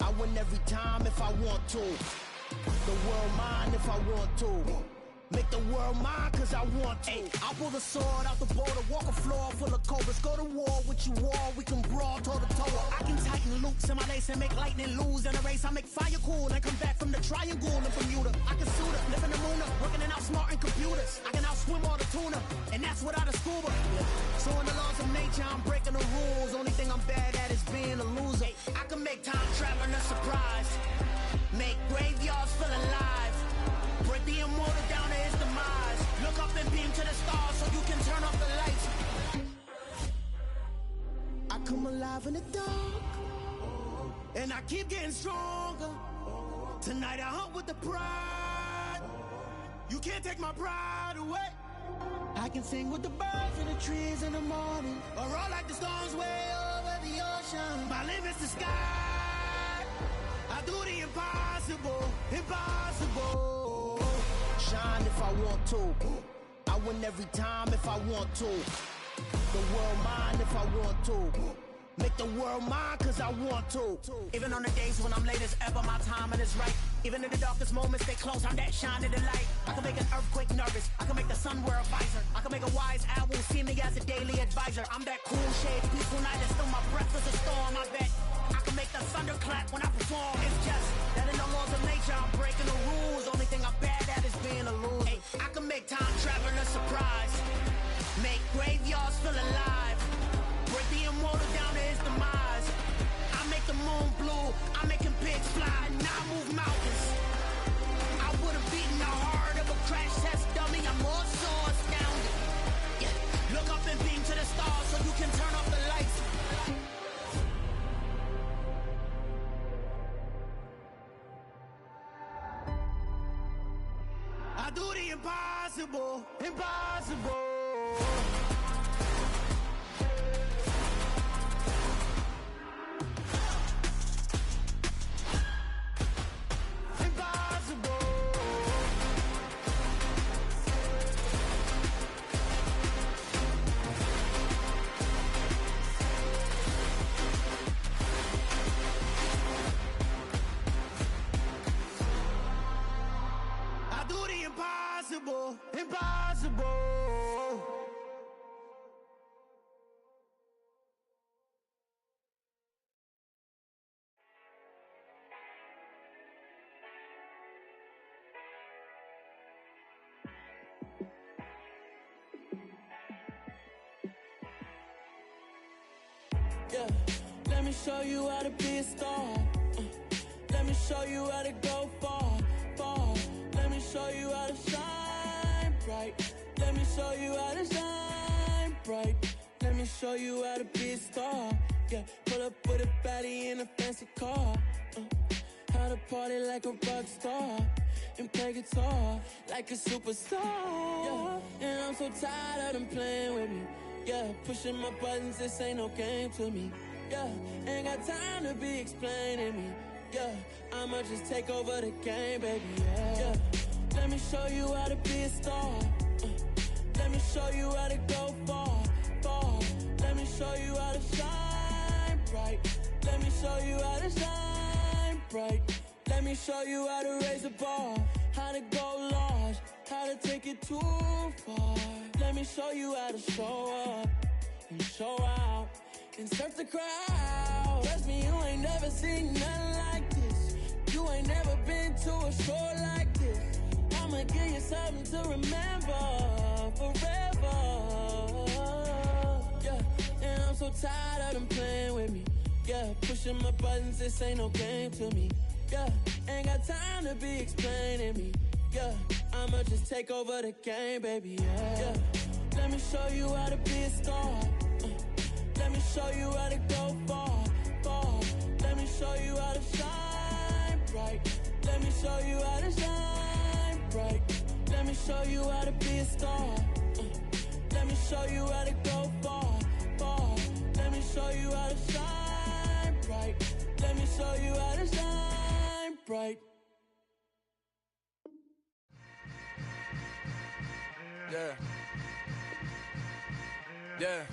I win every time if I want to. The world mine if I want to. Make the world mine cause I want to. I pull the sword out the border, walk a floor full of cobras. Go to war with you all, we can brawl toe to toe. I can tighten loops in my lace and make lightning lose in a race. I make fire cool and come back from the triangle in Bermuda. I can suit up, live in the moon, working and outsmarting computers. I can outswim all the tuna, and that's without a scuba. So in the laws of nature, I'm breaking the rules. Only thing I'm bad at is being a loser. I can make time traveling a surprise. Make graveyards feel alive. Break the immortal down to his demise. Look up and beam to the stars so you can turn off the lights. I come alive in the dark, and I keep getting stronger. Tonight I hunt with the pride. You can't take my pride away. I can sing with the birds in the trees in the morning, or roll like the storms way over the ocean. My limit's the sky. I do the impossible, impossible. Shine if I want to. I win every time if I want to. The world mine if I want to. Make the world mine cause I want to. Even on the days when I'm late as ever, my timing is right. Even in the darkest moments, stay close, I'm that shine in the light. I can make an earthquake nervous, I can make the sun wear a visor. I can make a wise owl see me as a daily advisor. I'm that cool shade, peaceful night, and still my breath is a storm, I bet. I can make the thunder clap when I perform. It's just that in the laws of nature, I'm breaking the rules. Only thing I'm bad at is being a loser. Ay, I can make time traveling a surprise. Make impossible, impossible. Impossible, impossible. Yeah, let me show you how to be a star. Let me show you how to go far, far. Let me show you how to shine bright. Let me show you how to shine bright. Let me show you how to be a star. Yeah, pull up with a baddie in a fancy car. How to party like a rock star and play guitar like a superstar. Yeah, and I'm so tired of them playing with me. Yeah, pushing my buttons, this ain't no game to me. Yeah, ain't got time to be explaining me. Yeah, I'ma just take over the game, baby. Yeah, let me show you how to be a star. Let me show you how to go far, far. Let me show you how to shine bright. Let me show you how to shine bright. Let me show you how to raise the bar, how to go large, how to take it too far. Let me show you how to show up and show out and surf the crowd. Trust me, you ain't never seen nothing like this. You ain't never been to a show like this. I'ma give you something to remember forever. Yeah, and I'm so tired of them playing with me. Yeah, pushing my buttons, this ain't no game to me. Yeah, ain't got time to be explaining me. Yeah, I'ma just take over the game, baby. Yeah, let me show you how to be a star. Let me show you how to go far, far. Let me show you how to shine bright. Let me show you how to shine bright. Let me show you how to be a star. Let me show you how to go far, far. Let me show you how to shine bright. Let me show you how to shine bright. Yeah. Yeah.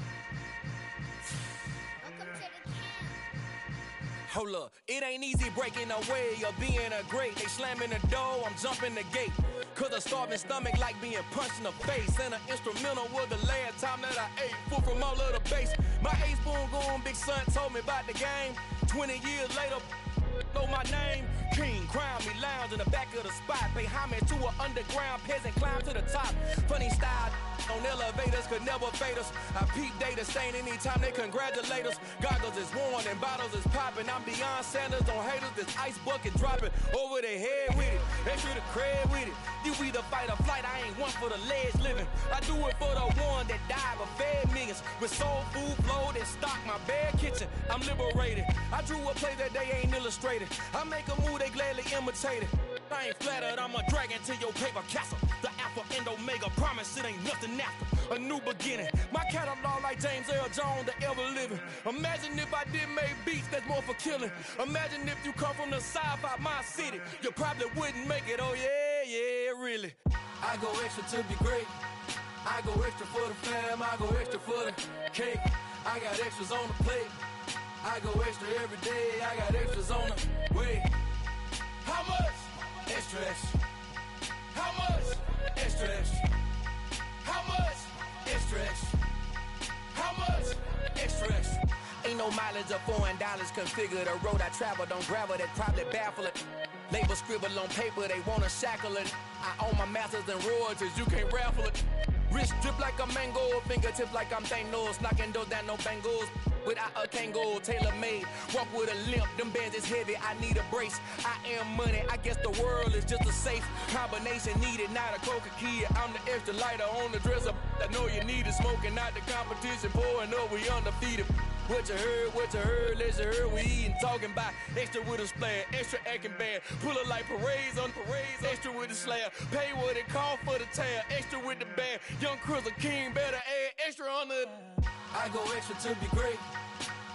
Hold up, it ain't easy breaking away or being a great. They slamming the door, I'm jumping the gate. Cause a starving stomach like being punched in the face. And an instrumental was the last time that I ate. Full from all of the bass. My ace boom goon, big son told me about the game. 20 years later, know my name. King, crown me, lounge in the back of the spot. Pay homage to an underground peasant, climb to the top. Funny style on elevators could never fade us. I peep data stain anytime they congratulate us. Goggles is worn and bottles is popping. I'm beyond Sanders on haters. This ice bucket dropping over their head with it. Extra the cred with it. You either fight or flight. I ain't one for the ledge living. I do it for the one that died but fed millions. With soul food flow that stock my bare kitchen. I'm liberated. I drew a play that they ain't illustrated. I make a move they gladly imitate it. I ain't flattered, I'm a dragon to your paper castle. The Alpha and Omega, promise it ain't nothing after. A new beginning, my catalog like James Earl Jones, the ever living. Imagine if I did make beats that's more for killing. Imagine if you come from the sci-fi, my city. You probably wouldn't make it, oh yeah, yeah, really. I go extra to be great. I go extra for the fam, I go extra for the cake. I got extras on the plate. I go extra every day, I got extras on the way. How much? Extra, extra. How much? Extra, extra. How much? Extra, extra. How much? Extra, extra. Ain't no mileage of $4 configure the road I travel. Don't gravel, that probably baffle it. Label scribble on paper, they wanna shackle it. I own my masters and royalties, you can't raffle it. Wrist drip like a mango, fingertips like I'm Thanos. Knocking those down, no bangles. Without a Kango, tailor-made. Walk with a limp, them bands is heavy, I need a brace. I am money, I guess the world is just a safe combination needed, not a coca key. I'm the extra lighter on the dresser. I know you need it, smoking out the competition, pouring up, we undefeated. What you heard, let you heard. We eatin', talking about extra with a splash, extra acting bad. Pull it like parades on parades, extra with the slab. Pay what it call for the tab, extra with the bag. Young Crizzle King better add extra on the. I go extra to be great.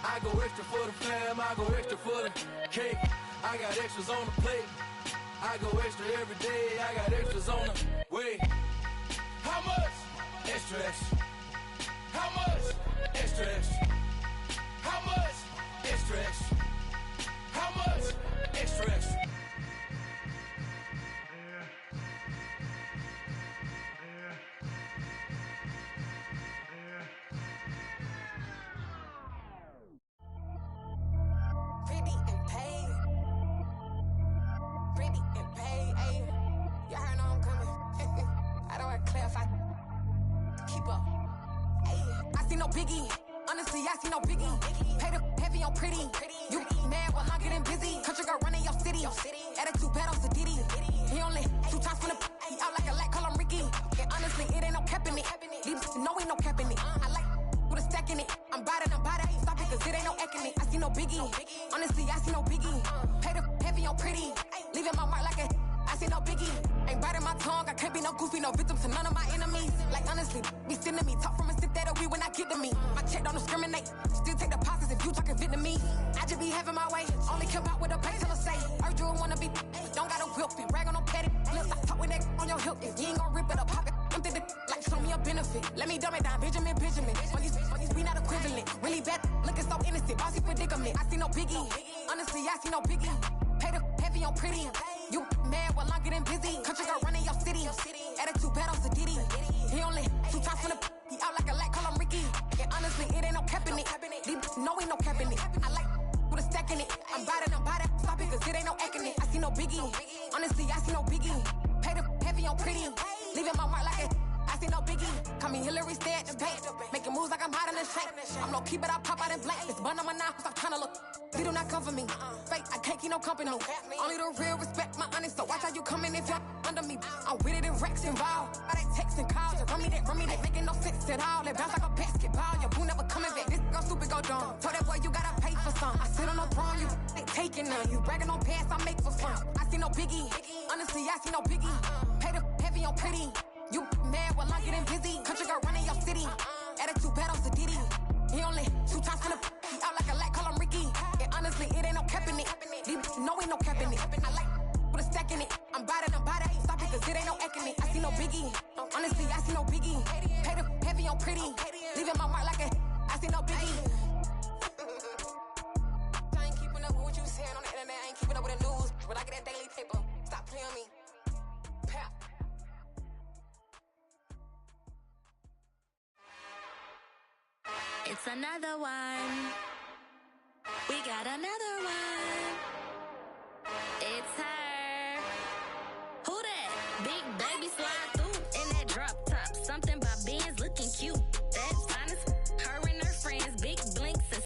I go extra for the fam, I go extra for the cake. I got extras on the plate. I go extra every day, I got extras on the way. How much? Extra, extra. How much? Extra, extra. How much? Extra, extra. How much? Extra, extra. Pretty and paid. Pretty and paid, ayy. Y'all heard know I'm coming. I don't want to clarify. Keep up. Ayy. I see no biggie. Honestly, I see no biggie. Pay the heavy on pretty. You mad while I'm getting busy. Country girl running your city. Attitude battles to Diddy. He only 2 times from the he out like a lack, call him Ricky. And honestly, it ain't no cap in it. These no ain't no cap in it. I like with a stack in it. I'm about it. Stop it, cause it ain't no acting it. I see no biggie. Honestly, I see no biggie. Pay the heavy on pretty. Leaving my mark like a I see no biggie. Ain't biting my tongue. I can't be no goofy, no victim to none of my enemies. Like honestly, be sending me talk from a sip that a weed when I get to me. My check don't discriminate. Still take deposits if you talking Vietnamese. I just be having my way. Only care about what the pay teller say. Urge you wanna be. Don't gotta whip it. Rag on no petty. Lips I talk with that on your hip. If you ain't gon' rip it up, pop it. Empty the like show me a benefit. Let me dumb it down, Benjamin. We not equivalent. Really bad, looking so innocent. Bossy predicament. I see no biggie. Honestly, I see no biggie. Pay the heavy on pretty. You mad while I'm getting busy. Country girl running your city. Attitude battles to Diddy. He only 2 times from the he out like a lack, call him Ricky. And honestly, it ain't no cap in it. No, ain't no cap in it. I like with a stack in it. I'm about it. Stop it, cause it ain't no acting it. I see no biggie. Honestly, I see no biggie. Pay the heavy on pretty. Leaving my mark like a I see no biggie. Call me Hillary, stay at the bank. Making moves like I'm hot in the shank. I'm low key, but I pop out in blank. This bun on my knife, stop trying to look. They do not come for me. Fake, I can't keep no company. Only the real respect my honest. So watch how you coming if you're under me. I'm with it in Rex involved. I they text and calls. Run me that. Making no sense at all. It bounce like a basketball. Your boo never coming back. This go stupid, go dumb. Told that boy you gotta pay for some. I sit on no throne, you ain't taking none. You bragging on pants, I make for fun. I see no biggie. Honestly, I see no biggie. Pay the heavy on pretty. You mad while I'm getting busy. Country girl running your city. Attitude battles to Diddy. He only 2 times from the he out like a lack, call him Ricky. And honestly, it ain't no cap in it. No, ain't no cap in it. I like with a stack in it. I'm about it. Stop it, cause it ain't no acting it. I see no biggie. Honestly, I see no biggie. Pay the heavy on pretty. Leaving my mark like a I see no biggie. I ain't keeping up with what you saying on the internet. I ain't keeping up with the news. But I get that daily paper. Stop playing me. Pap. It's another one. We got another one. It's her. Who that? Big baby slide through in that drop top. Something by Benz looking cute.